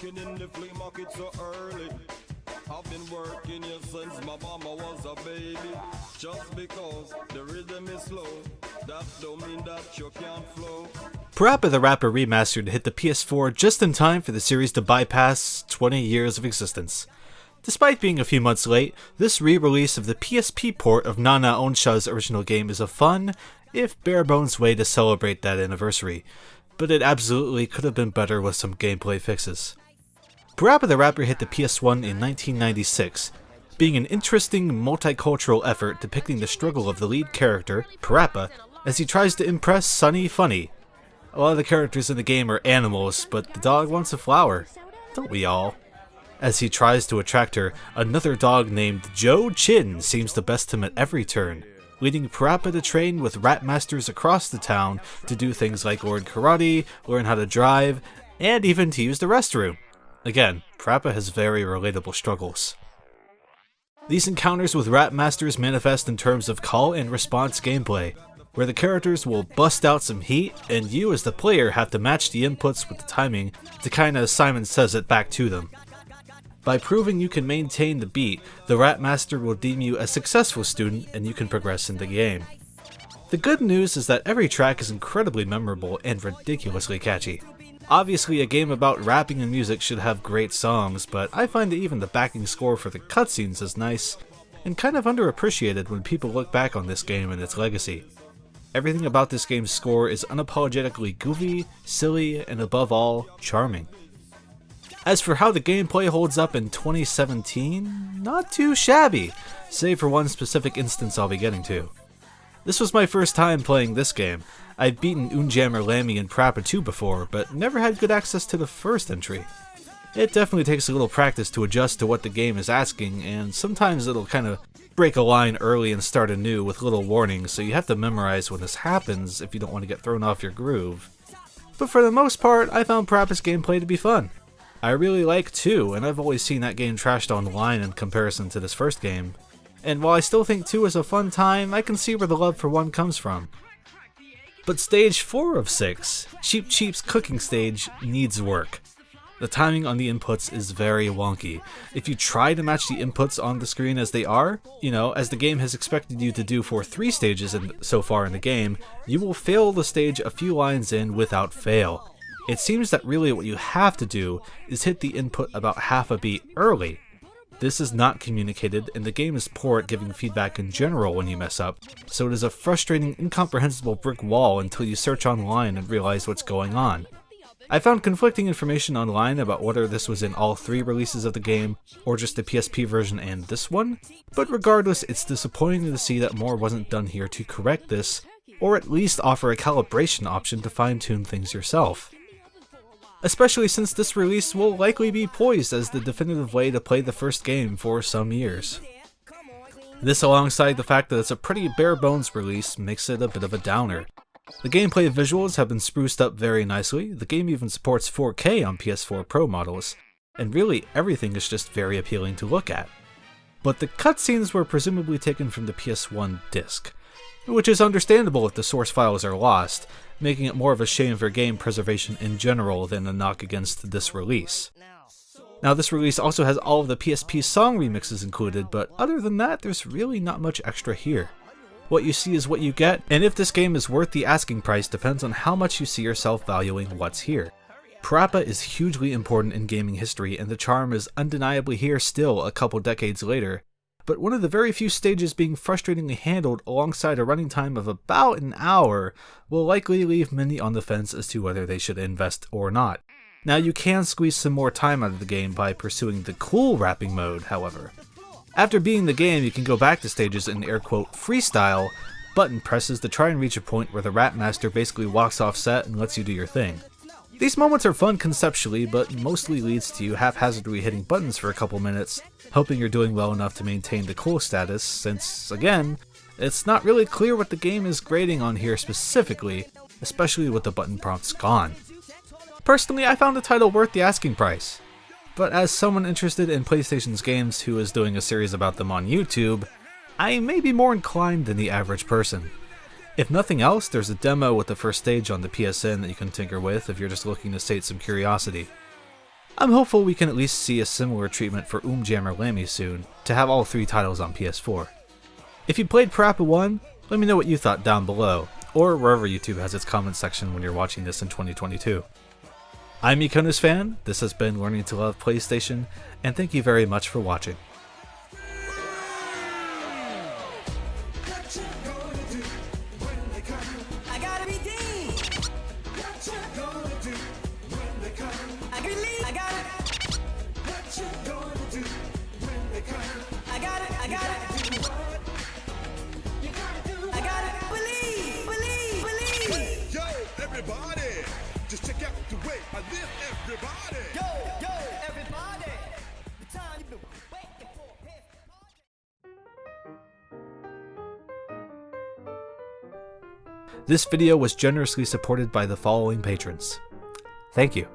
working in the flea market so early. I've been working here since my mama was a baby. Just because the rhythm is slow, that don't mean that you can't flow. PaRappa the Rapper Remastered hit the PS4 just in time for the series to bypass 20 years of existence. Despite being a few months late, this re-release of the PSP port of Nana Onsha's original game is a fun, if bare-bones way to celebrate that anniversary, but it absolutely could have been better with some gameplay fixes. PaRappa the Rapper hit the PS1 in 1996, being an interesting multicultural effort depicting the struggle of the lead character, PaRappa, as he tries to impress Sunny Funny. A lot of the characters in the game are animals, but the dog wants a flower. Don't we all? As he tries to attract her, another dog named Joe Chin seems to best him at every turn, leading PaRappa to train with rat masters across the town to do things like learn karate, learn how to drive, and even to use the restroom. Again, PaRappa has very relatable struggles. These encounters with rat masters manifest in terms of call and response gameplay, where the characters will bust out some heat, and you as the player have to match the inputs with the timing to kinda Simon Says It back to them. By proving you can maintain the beat, the Rat Master will deem you a successful student and you can progress in the game. The good news is that every track is incredibly memorable and ridiculously catchy. Obviously, a game about rapping and music should have great songs, but I find that even the backing score for the cutscenes is nice, and kind of underappreciated when people look back on this game and its legacy. Everything about this game's score is unapologetically goofy, silly, and above all, charming. As for how the gameplay holds up in 2017, not too shabby, save for one specific instance I'll be getting to. This was my first time playing this game. I've beaten Unjammer Lammy and PaRappa 2 before, but never had good access to the first entry. It definitely takes a little practice to adjust to what the game is asking, and sometimes it'll kind of break a line early and start anew with little warnings, so you have to memorize when this happens if you don't want to get thrown off your groove. But for the most part, I found PaRappa's gameplay to be fun. I really like 2, and I've always seen that game trashed online in comparison to this first game. And while I still think 2 is a fun time, I can see where the love for 1 comes from. But stage 4 of 6, Cheep Cheep's cooking stage, needs work. The timing on the inputs is very wonky. If you try to match the inputs on the screen as they are, as the game has expected you to do for 3 stages so far in the game, you will fail the stage a few lines in without fail. It seems that really what you have to do is hit the input about half a beat early. This is not communicated, and the game is poor at giving feedback in general when you mess up, so it is a frustrating, incomprehensible brick wall until you search online and realize what's going on. I found conflicting information online about whether this was in all 3 releases of the game, or just the PSP version and this one, but regardless, it's disappointing to see that more wasn't done here to correct this, or at least offer a calibration option to fine-tune things yourself. Especially since this release will likely be poised as the definitive way to play the first game for some years. This, alongside the fact that it's a pretty bare-bones release, makes it a bit of a downer. The gameplay visuals have been spruced up very nicely, the game even supports 4K on Ps4 Pro Models, and really everything is just very appealing to look at. But the cutscenes were presumably taken from the PS1 disc, which is understandable if the source files are lost, making it more of a shame for game preservation in general than a knock against this release. Now, this release also has all of the PSP song remixes included, but other than that, there's really not much extra here. What you see is what you get, and if this game is worth the asking price depends on how much you see yourself valuing what's here. PaRappa is hugely important in gaming history, and the charm is undeniably here still a couple decades later, but one of the very few stages being frustratingly handled alongside a running time of about an hour will likely leave many on the fence as to whether they should invest or not. Now, you can squeeze some more time out of the game by pursuing the cool rapping mode, however. After beating the game, you can go back to stages in air-quote freestyle, button presses to try and reach a point where the Rat Master basically walks off set and lets you do your thing. These moments are fun conceptually, but mostly leads to you haphazardly hitting buttons for a couple minutes, hoping you're doing well enough to maintain the cool status, since, again, it's not really clear what the game is grading on here specifically, especially with the button prompts gone. Personally, I found the title worth the asking price. But as someone interested in PlayStation's games who is doing a series about them on YouTube, I may be more inclined than the average person. If nothing else, there's a demo with the first stage on the PSN that you can tinker with if you're just looking to sate some curiosity. I'm hopeful we can at least see a similar treatment for Jammer Lammy soon, to have all 3 titles on PS4. If you played PaRappa 1, let me know what you thought down below, or wherever YouTube has its comment section when you're watching this in 2022. I'm MykonosFan, this has been Learning to Love PlayStation, and thank you very much for watching. Everybody, just check out the way I live, everybody. Yo, everybody. The time you've been waiting for. This video was generously supported by the following patrons. Thank you.